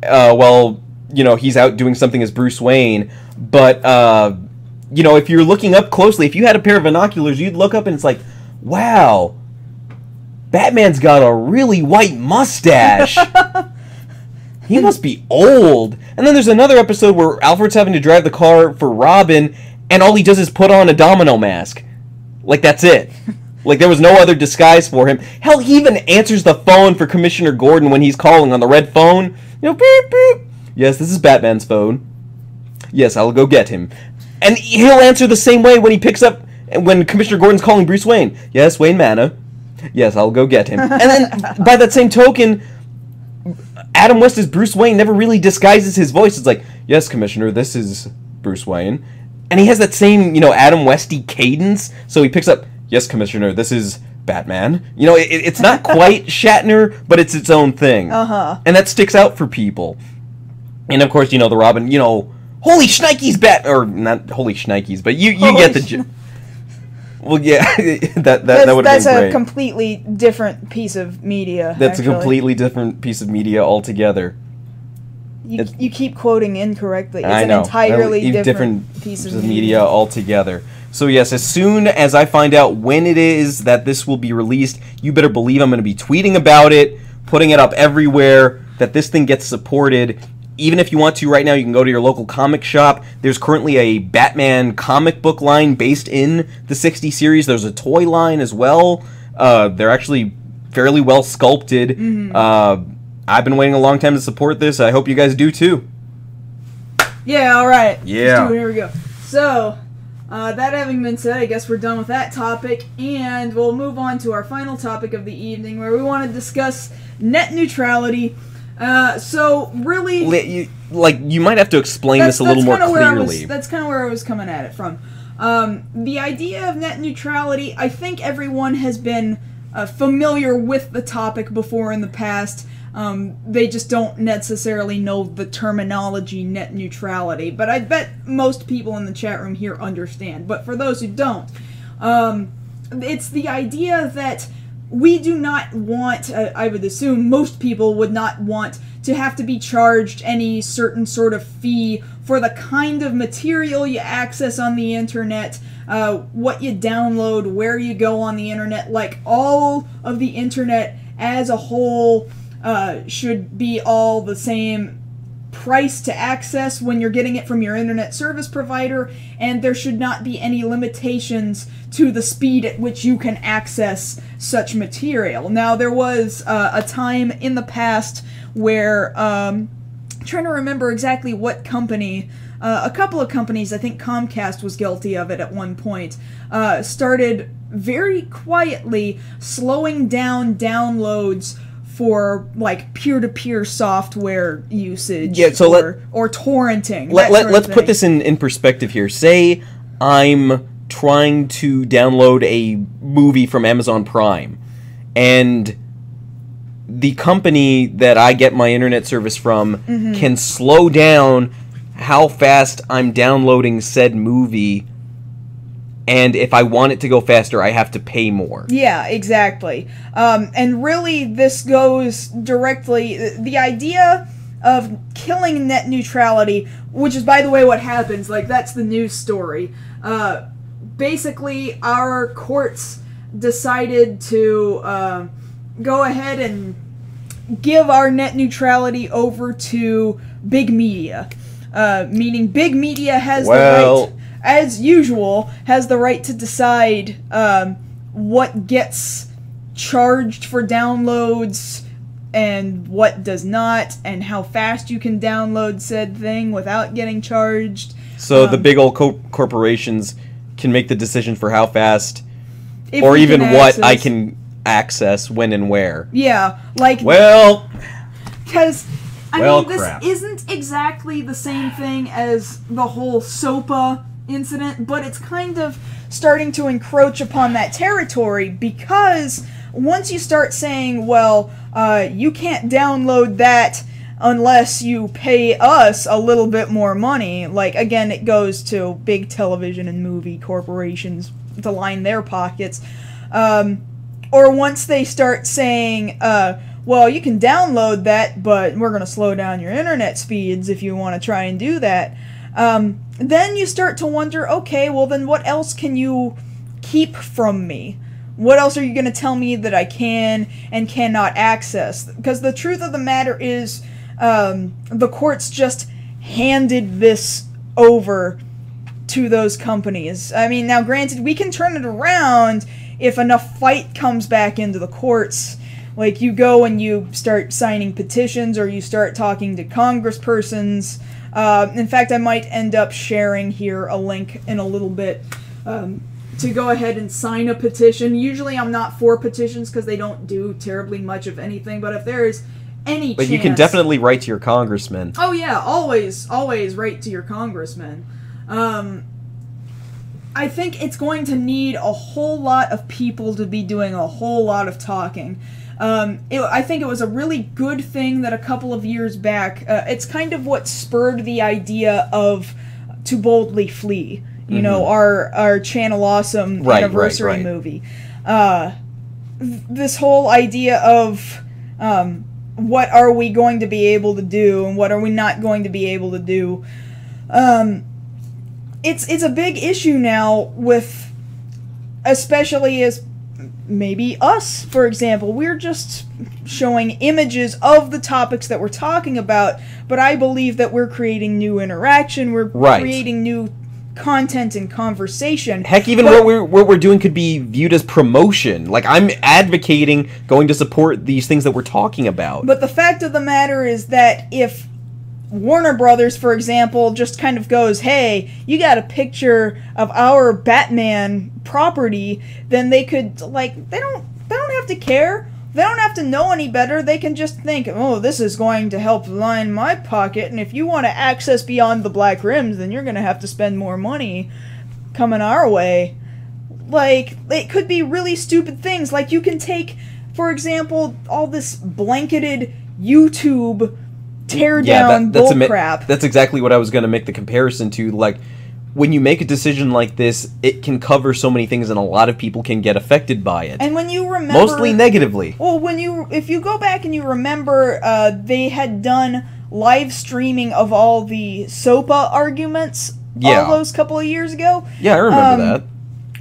well, you know, he's out doing something as Bruce Wayne, but, you know, if you're looking up closely, if you had a pair of binoculars, you'd look up and it's like, wow, Batman's got a really white mustache. He must be old. And then there's another episode where Alfred's having to drive the car for Robin, and all he does is put on a domino mask. Like, that's it. Like, there was no other disguise for him. Hell, he even answers the phone for Commissioner Gordon when he's calling on the red phone. You know, beep, beep. Yes, this is Batman's phone. Yes, I'll go get him. And he'll answer the same way when he picks up, when Commissioner Gordon's calling Bruce Wayne. Yes, Wayne Manor. Yes, I'll go get him. And then, by that same token, Adam West as Bruce Wayne never really disguises his voice. It's like, yes, Commissioner, this is Bruce Wayne. And he has that same, you know, Adam Westy cadence. So he picks up, yes, Commissioner, this is Batman. You know, it's not quite Shatner, but it's its own thing. Uh-huh. And that sticks out for people. And of course, you know, the Robin, you know, holy shnikes, or not holy shnikes, but you get the... Well, yeah, that would have been great. That's a completely different piece of media, That's actually a completely different piece of media altogether. You keep quoting incorrectly. It's I an know. entirely different piece of media altogether. So yes, as soon as I find out when it is that this will be released, you better believe I'm going to be tweeting about it, putting it up everywhere, that this thing gets supported. Even if you want to right now, you can go to your local comic shop. There's currently a Batman comic book line based in the 60 series. There's a toy line as well. They're actually fairly well sculpted. I've been waiting a long time to support this. I hope you guys do too. Yeah, alright. Yeah. Here we go. So, that having been said, I guess we're done with that topic, and we'll move on to our final topic of the evening, where we want to discuss net neutrality. So, really... You might have to explain this a little more clearly. That's kind of where I was coming at it from. The idea of net neutrality, I think everyone has been familiar with the topic before in the past. They just don't necessarily know the terminology net neutrality, but I bet most people in the chat room here understand. But for those who don't, it's the idea that we do not want, I would assume most people would not want to have to be charged any certain sort of fee for the kind of material you access on the internet, what you download, where you go on the internet. Like, all of the internet as a whole should be all the same price to access when you're getting it from your internet service provider, and there should not be any limitations to the speed at which you can access such material. Now, there was a time in the past where, I'm trying to remember exactly what company, a couple of companies, I think Comcast was guilty of it at one point, started very quietly slowing down downloads for, like, peer-to-peer software usage, or torrenting. Let's put this in perspective here. Say I'm trying to download a movie from Amazon Prime, and the company that I get my internet service from can slow down how fast I'm downloading said movie, and if I want it to go faster, I have to pay more. Yeah, exactly. And really, this goes directly... The idea of killing net neutrality, which is, by the way, what happens. Like, that's the news story. Basically, our courts decided to go ahead and give our net neutrality over to big media. Meaning big media has the right... as usual, has the right to decide what gets charged for downloads and what does not, and how fast you can download said thing without getting charged. So the big old corporations can make the decision for how fast, or even what I can access, when and where. Yeah, like... Well... Because... I mean, this isn't exactly the same thing as the whole SOPA incident, but it's kind of starting to encroach upon that territory, because once you start saying, well, you can't download that unless you pay us a little bit more money, like, again, it goes to big television and movie corporations to line their pockets, or once they start saying, well, you can download that, but we're going to slow down your internet speeds if you want to try and do that. Then you start to wonder, okay, well then what else can you keep from me? What else are you going to tell me that I can and cannot access? Because the truth of the matter is, the courts just handed this over to those companies. I mean, now granted, we can turn it around if enough fight comes back into the courts. Like, you go and you start signing petitions, or you start talking to congresspersons. In fact, I might end up sharing here a link in a little bit to go ahead and sign a petition. Usually I'm not for petitions because they don't do terribly much of anything, but if there is any chance... But you can definitely write to your congressman. Oh yeah, always write to your congressman. I think it's going to need a whole lot of people to be doing a whole lot of talking. I think it was a really good thing that a couple of years back, it's kind of what spurred the idea of To Boldly Flee, you know, our Channel Awesome anniversary movie. This whole idea of what are we going to be able to do and what are we not going to be able to do. It's a big issue now with, especially as maybe us, for example. We're just showing images of the topics that we're talking about, but I believe that we're creating new interaction, we're creating new content and conversation. Heck, even what we're doing could be viewed as promotion. Like, I'm advocating going to support these things that we're talking about. But the fact of the matter is that if Warner Brothers, for example, just kind of goes, hey, you got a picture of our Batman property, then they could, like, they don't have to care. They don't have to know any better. They can just think, oh, this is going to help line my pocket, and if you want to access beyond the black rims, then you're going to have to spend more money coming our way. Like, it could be really stupid things. Like, you can take, for example, all this blanketed YouTube tear-down bullcrap. That's exactly what I was going to make the comparison to. Like, when you make a decision like this, it can cover so many things, and a lot of people can get affected by it. And when you remember, mostly negatively. Well, if you go back and you remember, they had done live streaming of all the SOPA arguments all those couple of years ago. Yeah, I remember that.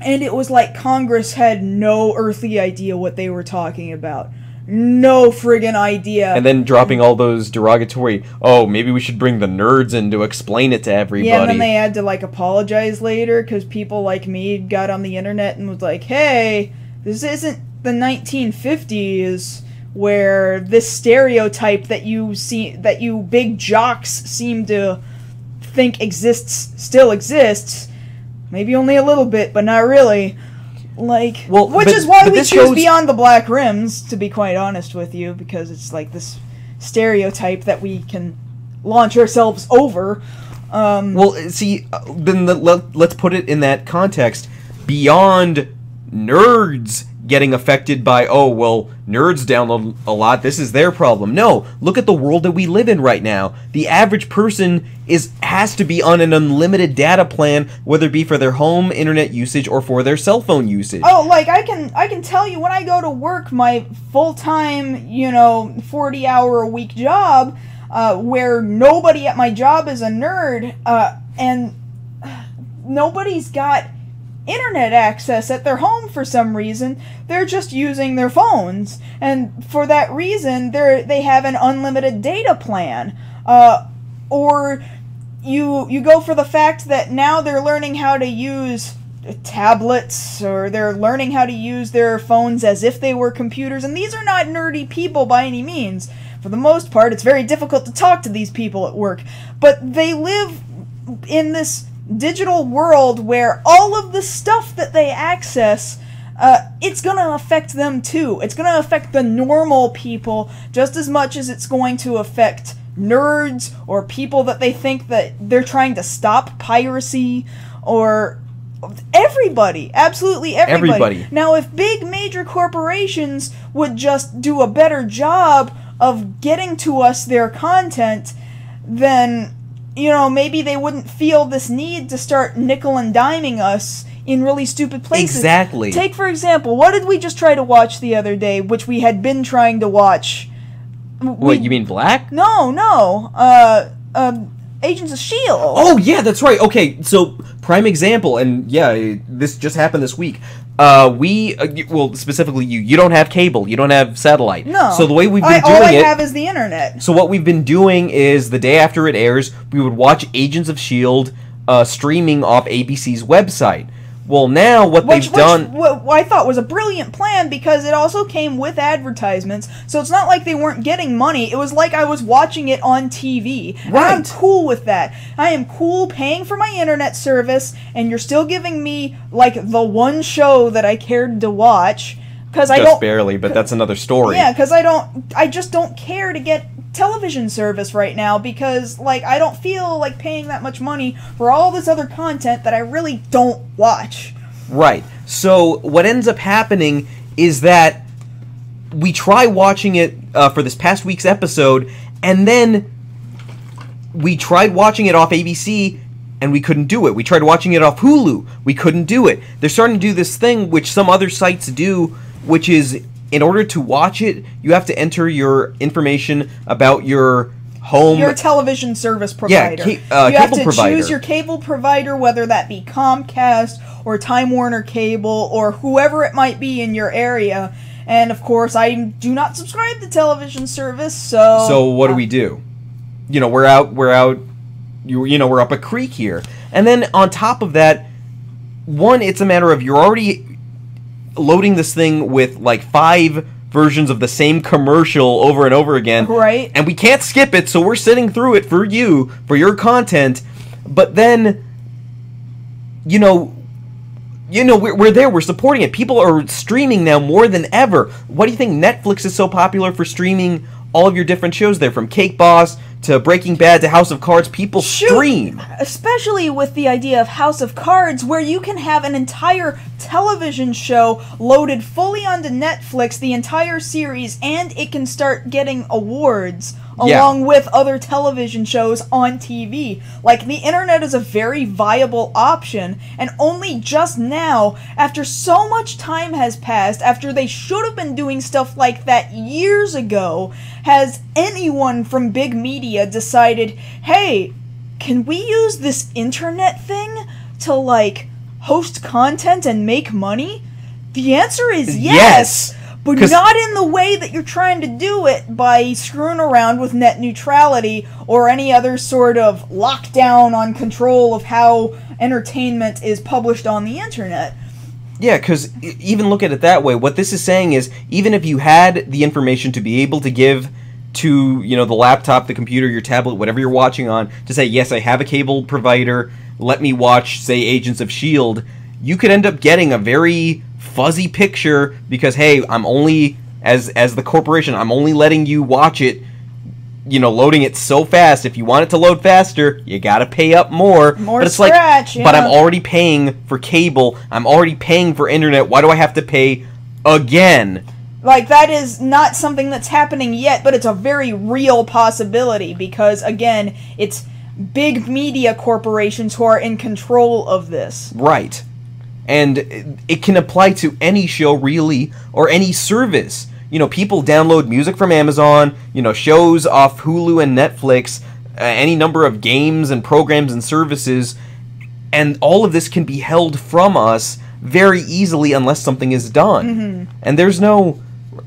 And it was like Congress had no earthly idea what they were talking about. No friggin' idea. And then dropping all those derogatory, oh, maybe we should bring the nerds in to explain it to everybody. Yeah, and then they had to, like, apologize later, because people like me got on the internet and was like, hey, this isn't the 1950s, where this stereotype that you big jocks seem to think still exists. Maybe only a little bit, but not really. Like, which is why we choose Beyond the Black Rims, to be quite honest with you, because it's like this stereotype that we can launch ourselves over. Well, see, then let's put it in that context. Beyond nerds getting affected by, oh, well, nerds download a lot, this is their problem. No, look at the world that we live in right now. The average person has to be on an unlimited data plan, whether it be for their home internet usage or for their cell phone usage. Oh, like, I can tell you, when I go to work, my full-time, 40-hour-a-week job, where nobody at my job is a nerd, and nobody's got internet access at their home for some reason. They're just using their phones, and for that reason they have an unlimited data plan. Or you go for the fact that now they're learning how to use tablets, or they're learning how to use their phones as if they were computers, and these are not nerdy people by any means. For the most part, it's very difficult to talk to these people at work, but they live in this digital world where all of the stuff that they access, it's going to affect them too. It's going to affect the normal people just as much as it's going to affect nerds or people that they think that they're trying to stop piracy, or everybody. Absolutely everybody. Now, if big major corporations would just do a better job of getting to us their content, then maybe they wouldn't feel this need to start nickel and diming us in really stupid places. Exactly. Take, for example, what did we just try to watch the other day, which we had been trying to watch? What, you mean Black? No. Agents of S.H.I.E.L.D. Oh, yeah, that's right. Okay, so, prime example, and yeah, this just happened this week. Well, specifically you don't have cable, you don't have satellite. No. So the way we've been doing all I it... have is the internet. So what we've been doing is, the day after it airs, we would watch Agents of S.H.I.E.L.D. Streaming off ABC's website. Well, now what they've done... Which I thought was a brilliant plan, because it also came with advertisements, so it's not like they weren't getting money. It was like I was watching it on TV. Right. And I'm cool with that. I am cool paying for my internet service, and you're still giving me, like, the one show that I cared to watch. Just barely, but that's another story. Yeah, because I just don't care to get television service right now, because, like, I don't feel like paying that much money for all this other content that I really don't watch. Right. So what ends up happening is that we try watching it for this past week's episode, and then we tried watching it off ABC, and we couldn't do it. We tried watching it off Hulu. We couldn't do it. They're starting to do this thing which some other sites do, which is in order to watch it, you have to enter your information about your home... Your television service provider. Yeah, you have to provider. choose your cable provider, whether that be Comcast or Time Warner Cable or whoever it might be in your area. And, of course, I do not subscribe to television service, so... So what do we do? You know, we're up a creek here. And then on top of that, one, it's a matter of you're already loading this thing with like 5 versions of the same commercial over and over again. Right. And we can't skip it, so we're sitting through it for you, for your content. But then, we're there, we're supporting it. People are streaming now more than ever. Why do you think Netflix is so popular for streaming all of your different shows there? From Cake Boss to Breaking Bad to House of Cards, people stream. Especially with the idea of House of Cards, where you can have an entire television show loaded fully onto Netflix, the entire series, and it can start getting awards along with other television shows on TV. Like, the internet is a very viable option, and only just now, after so much time has passed, after they should have been doing stuff like that years ago, has anyone from big media decided, hey, can we use this internet thing to, like, host content and make money? The answer is yes! But not in the way that you're trying to do it by screwing around with net neutrality or any other sort of lockdown on control of how entertainment is published on the internet. Yeah, because even look at it that way. What this is saying is, even if you had the information to be able to give to, the laptop, the computer, your tablet, whatever you're watching on, to say, yes, I have a cable provider, let me watch, say, Agents of S.H.I.E.L.D., you could end up getting a very fuzzy picture because, hey, I'm only, as the corporation, I'm only letting you watch it, loading it so fast. If you want it to load faster, you gotta pay up more. More but it's scratch, but I'm already paying for cable, I'm already paying for internet, why do I have to pay again? Like, that is not something that's happening yet, but it's a very real possibility because, again, it's big media corporations who are in control of this. Right. And it can apply to any show, really, or any service. People download music from Amazon, shows off Hulu and Netflix, any number of games and programs and services, and all of this can be held from us very easily unless something is done. Mm-hmm. And there's no,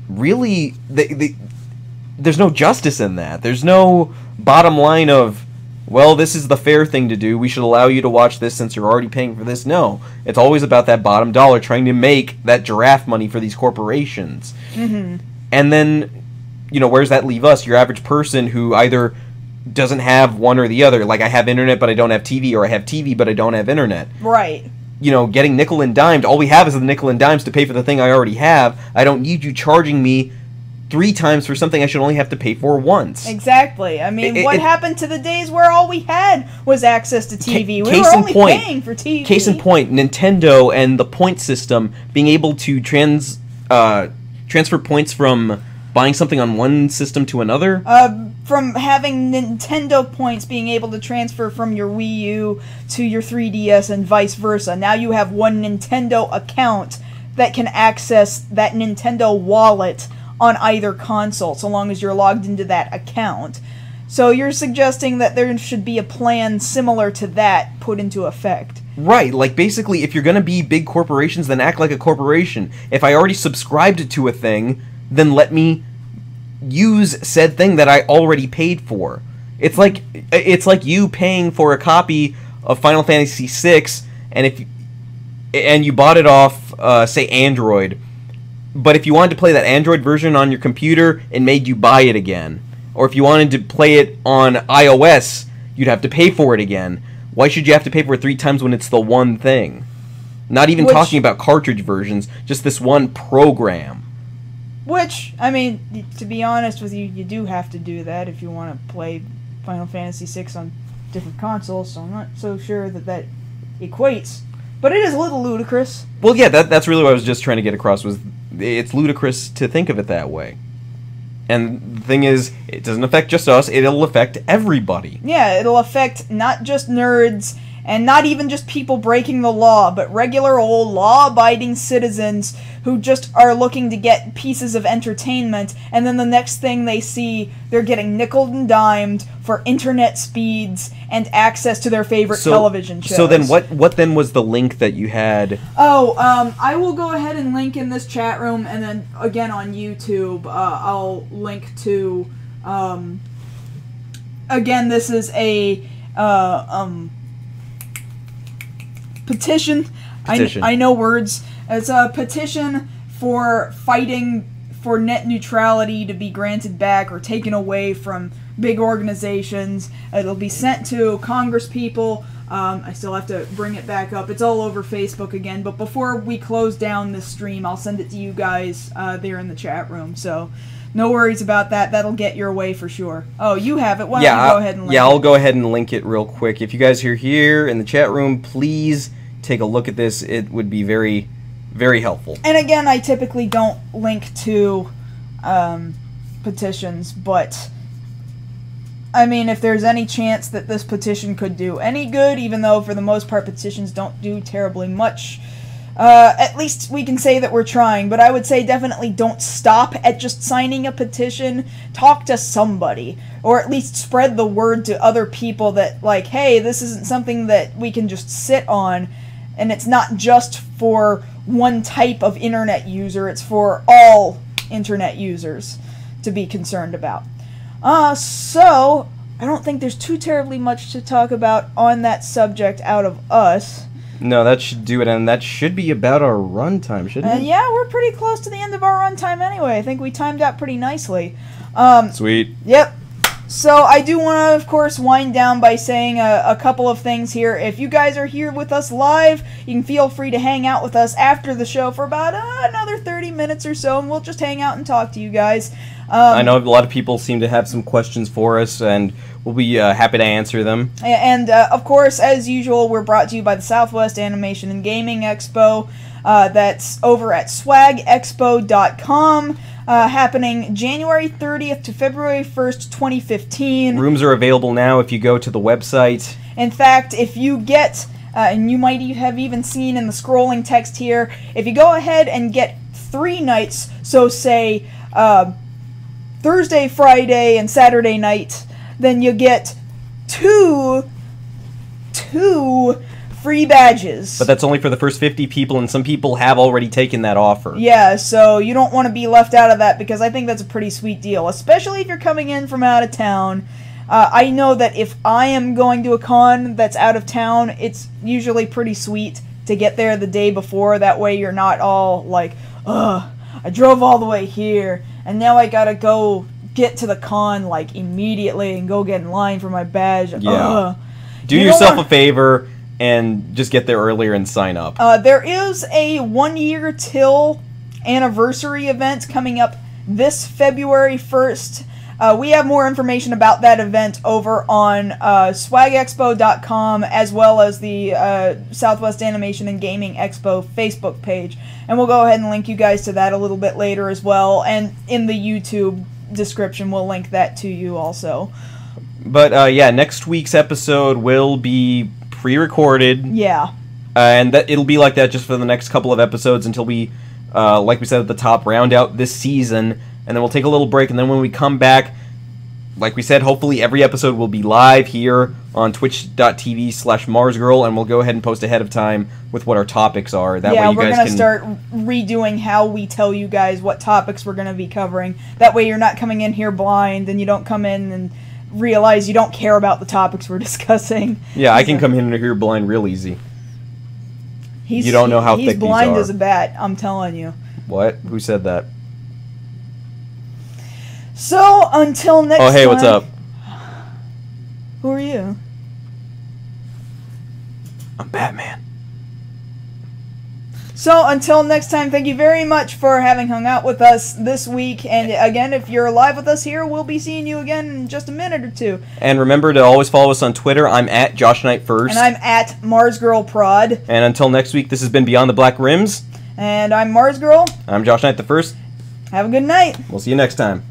really, there's no justice in that. There's no bottom line of, well, this is the fair thing to do, we should allow you to watch this since you're already paying for this. No. It's always about that bottom dollar, trying to make that giraffe money for these corporations. Mm-hmm. And then, where does that leave us? Your average person who either doesn't have one or the other. Like, I have internet, but I don't have TV, or I have TV, but I don't have internet. Right. Getting nickel and dimed. All we have is the nickel and dimes to pay for the thing I already have. I don't need you charging me 3 times for something I should only have to pay for once. Exactly. I mean, what happened to the days where all we had was access to TV? We were only paying for TV. Case in point, Nintendo and the point system, being able to transfer points from buying something on one system to another. From having Nintendo points being able to transfer from your Wii U to your 3DS and vice versa. Now you have one Nintendo account that can access that Nintendo wallet on either console, so long as you're logged into that account. So you're suggesting that there should be a plan similar to that put into effect. Right, like basically if you're going to be big corporations, then act like a corporation. If I already subscribed to a thing, then let me use said thing that I already paid for. It's like you paying for a copy of Final Fantasy VI, and you bought it off, say, Android. But if you wanted to play that Android version on your computer, it made you buy it again. Or if you wanted to play it on iOS, you'd have to pay for it again. Why should you have to pay for it 3 times when it's the one thing? Not even talking about cartridge versions, just this one program. Which, I mean, to be honest with you, you do have to do that if you want to play Final Fantasy VI on different consoles, so I'm not so sure that equates. But it is a little ludicrous. Well, yeah, that's really what I was just trying to get across, was it's ludicrous to think of it that way. And the thing is, it doesn't affect just us, it'll affect everybody. Yeah, it'll affect not just nerds And not even just people breaking the law, but regular old law-abiding citizens who just are looking to get pieces of entertainment, and then the next thing they see, they're getting nickeled and dimed for internet speeds and access to their favorite television shows. So then what then was the link that you had? I will go ahead and link in this chat room, and then again on YouTube, I'll link to, again, this is a, petition. I know words. It's a petition for fighting for net neutrality to be granted back or taken away from big organizations. It'll be sent to Congress people. I still have to bring it back up. It's all over Facebook again, but before we close down this stream, I'll send it to you guys there in the chat room. So no worries about that. That'll get your way for sure. Oh, you have it. Why don't you go ahead and link it? Yeah, I'll go ahead and link it real quick. If you guys are here in the chat room, please take a look at this. It would be very, very helpful. And again, I typically don't link to petitions, but I mean, if there's any chance that this petition could do any good, even though for the most part petitions don't do terribly much, at least we can say that we're trying. But I would say definitely don't stop at just signing a petition. Talk to somebody, or at least spread the word to other people that, like, hey, this isn't something that we can just sit on, and it's not just for one type of internet user, it's for all internet users to be concerned about. So I don't think there's too terribly much to talk about on that subject out of us. No, that should do it, and that should be about our runtime, shouldn't it? Yeah, we're pretty close to the end of our runtime anyway. I think we timed out pretty nicely. Sweet. Yep. So I do want to, of course, wind down by saying a couple of things here. If you guys are here with us live, you can feel free to hang out with us after the show for about another 30 minutes or so, and we'll just hang out and talk to you guys. I know a lot of people seem to have some questions for us, and we'll be happy to answer them. And, of course, as usual, we're brought to you by the Southwest Animation and Gaming Expo. That's over at swagexpo.com. Happening January 30th to February 1st, 2015. Rooms are available now if you go to the website. In fact, if you get, and you might have even seen in the scrolling text here, if you go ahead and get 3 nights, so say Thursday, Friday, and Saturday night, then you get two free badges. But that's only for the first 50 people, and some people have already taken that offer. Yeah, so you don't want to be left out of that, because I think that's a pretty sweet deal, especially if you're coming in from out of town. I know that if I am going to a con that's out of town, it's usually pretty sweet to get there the day before. That way you're not all like, ugh, I drove all the way here, and now I gotta go get to the con, like, immediately and go get in line for my badge. Yeah. Ugh. Do yourself a favor and just get there earlier and sign up. There is a 1 year till anniversary event coming up this February 1st. We have more information about that event over on swagexpo.com, as well as the Southwest Animation and Gaming Expo Facebook page. And we'll go ahead and link you guys to that a little bit later as well. And in the YouTube description, we'll link that to you also. But yeah, next week's episode will be pre-recorded. Yeah. And it'll be like that just for the next couple of episodes until we, like we said at the top, round out this season. And then we'll take a little break, and then when we come back, like we said, hopefully every episode will be live here on twitch.tv/MarsGirl, and we'll go ahead and post ahead of time with what our topics are. That way you guys can... we're going to start redoing how we tell you guys what topics we're going to be covering. That way you're not coming in here blind, and you don't come in and realize you don't care about the topics we're discussing. Yeah, I can come in here blind real easy. You don't know how thick these are. He's blind as a bat, I'm telling you. What? Who said that? So, until next time... Oh, hey, what's up? Who are you? I'm Batman. So, until next time, thank you very much for having hung out with us this week. And again, if you're live with us here, we'll be seeing you again in just a minute or two. And remember to always follow us on Twitter. I'm at JoshKnight1st. And I'm at MarsGirlProd. And until next week, this has been Beyond the Black Rims. And I'm MarsGirl. I'm JoshKnight1st. Have a good night. We'll see you next time.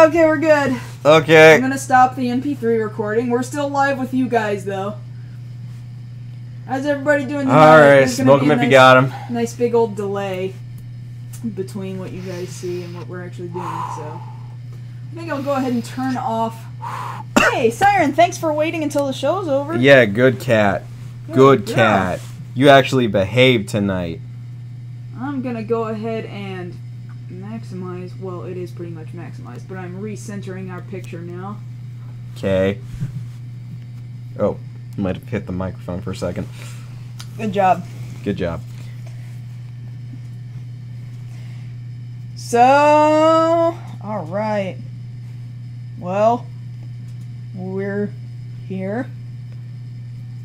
Okay, we're good. Okay. I'm gonna stop the MP3 recording. We're still live with you guys, though. How's everybody doing tonight? Alright, smoke him if you got him. Nice big old delay between what you guys see and what we're actually doing, so... I think I'll go ahead and turn off... Hey, Siren, thanks for waiting until the show's over. Yeah, good cat. Good cat. You actually behaved tonight. I'm gonna go ahead and maximize... Well, it is pretty much maximized, but I'm recentering our picture now. Okay. Oh, might have hit the microphone for a second. Good job. Good job. So... Alright. Well, we're here.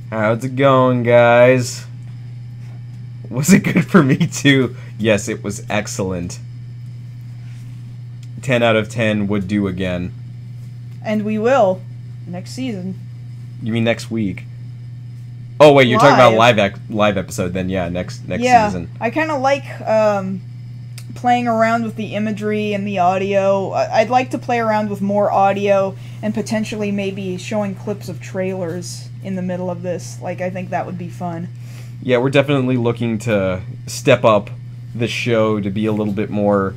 How's it going, guys? Was it good for me, too? Yes, it was excellent. 10 out of 10 would do again. And we will. Next season. You mean next week? Oh, wait, you're talking about live episode then. Yeah, next season. I kind of like playing around with the imagery and the audio. I'd like to play around with more audio and potentially maybe showing clips of trailers in the middle of this. Like, I think that would be fun. Yeah, we're definitely looking to step up the show to be a little bit more,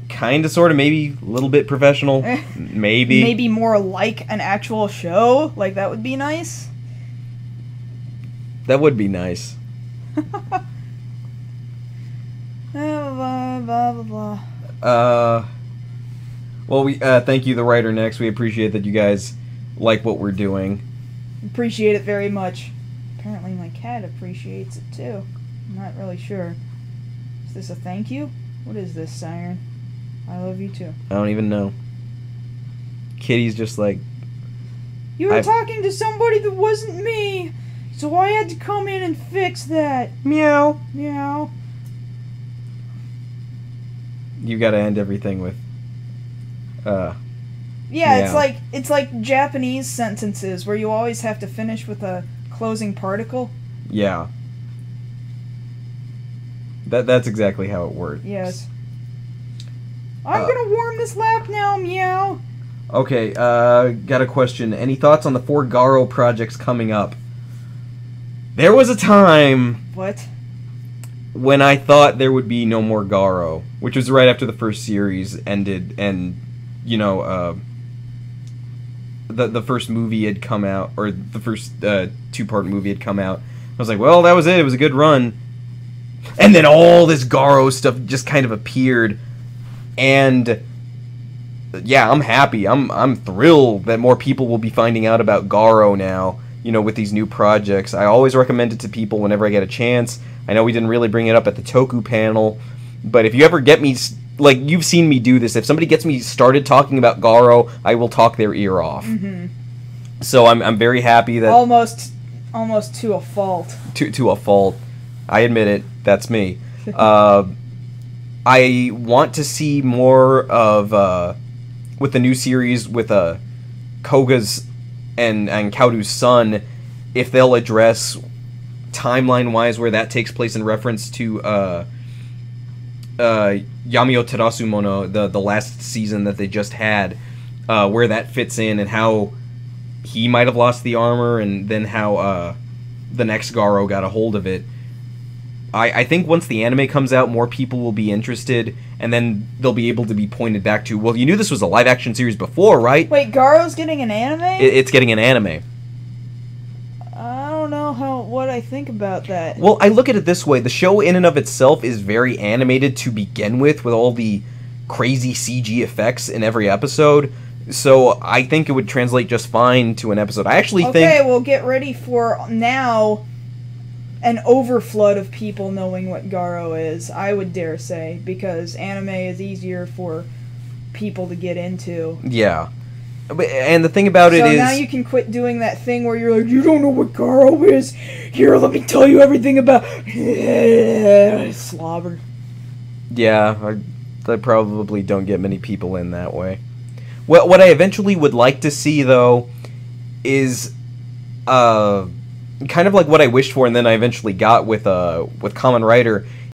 kind of, sort of, maybe a little bit professional. Maybe. Maybe more like an actual show. Like, that would be nice. That would be nice. Blah, blah, blah, blah. Well, we thank you, the writer next. We appreciate that you guys like what we're doing. Appreciate it very much. Apparently my cat appreciates it too. I'm not really sure. Is this a thank you? What is this, Siren? I love you too. I don't even know. Kitty's just like... You were talking to somebody that wasn't me, so I had to come in and fix that. Meow. Meow. You gotta end everything with... Yeah, it's like Japanese sentences where you always have to finish with a closing particle. Yeah. That's exactly how it works. Yes. I'm gonna warm this lap now, meow. Okay, got a question. Any thoughts on the 4 Garo projects coming up? There was a time... What? When I thought there would be no more Garo, which was right after the first series ended, and, you know, the first movie had come out, or the first 2-part movie had come out. I was like, well, that was it. It was a good run. And then all this Garo stuff just kind of appeared, and yeah, I'm happy. I'm thrilled that more people will be finding out about Garo now, you know, with these new projects. I always recommend it to people whenever I get a chance. I know we didn't really bring it up at the Toku panel, but if you ever get me, like, you've seen me do this, if somebody gets me started talking about Garo, I will talk their ear off. Mm-hmm. So I'm very happy that... Almost to a fault. To a fault. I admit it. That's me. I want to see more of, with the new series with Koga's and Kaudu's son, if they'll address timeline-wise where that takes place in reference to Yamio Terasumono, the last season that they just had, where that fits in and how he might have lost the armor and then how the next Garo got a hold of it. I think once the anime comes out, more people will be interested, and then they'll be able to be pointed back to, well, you knew this was a live-action series before, right? Wait, Garo's getting an anime? It's getting an anime. I don't know what I think about that. Well, I look at it this way. The show in and of itself is very animated to begin with all the crazy CG effects in every episode. So I think it would translate just fine to an episode. I actually think... Okay, well, get ready for now an overflood of people knowing what Garo is, I would dare say, because anime is easier for people to get into. Yeah. And the thing about it is... So now you can quit doing that thing where you're like, you don't know what Garo is? Here, let me tell you everything about... Slobber. Yeah, I probably don't get many people in that way. Well, what I eventually would like to see, though, is kind of like what I wished for and then I eventually got with Kamen Rider,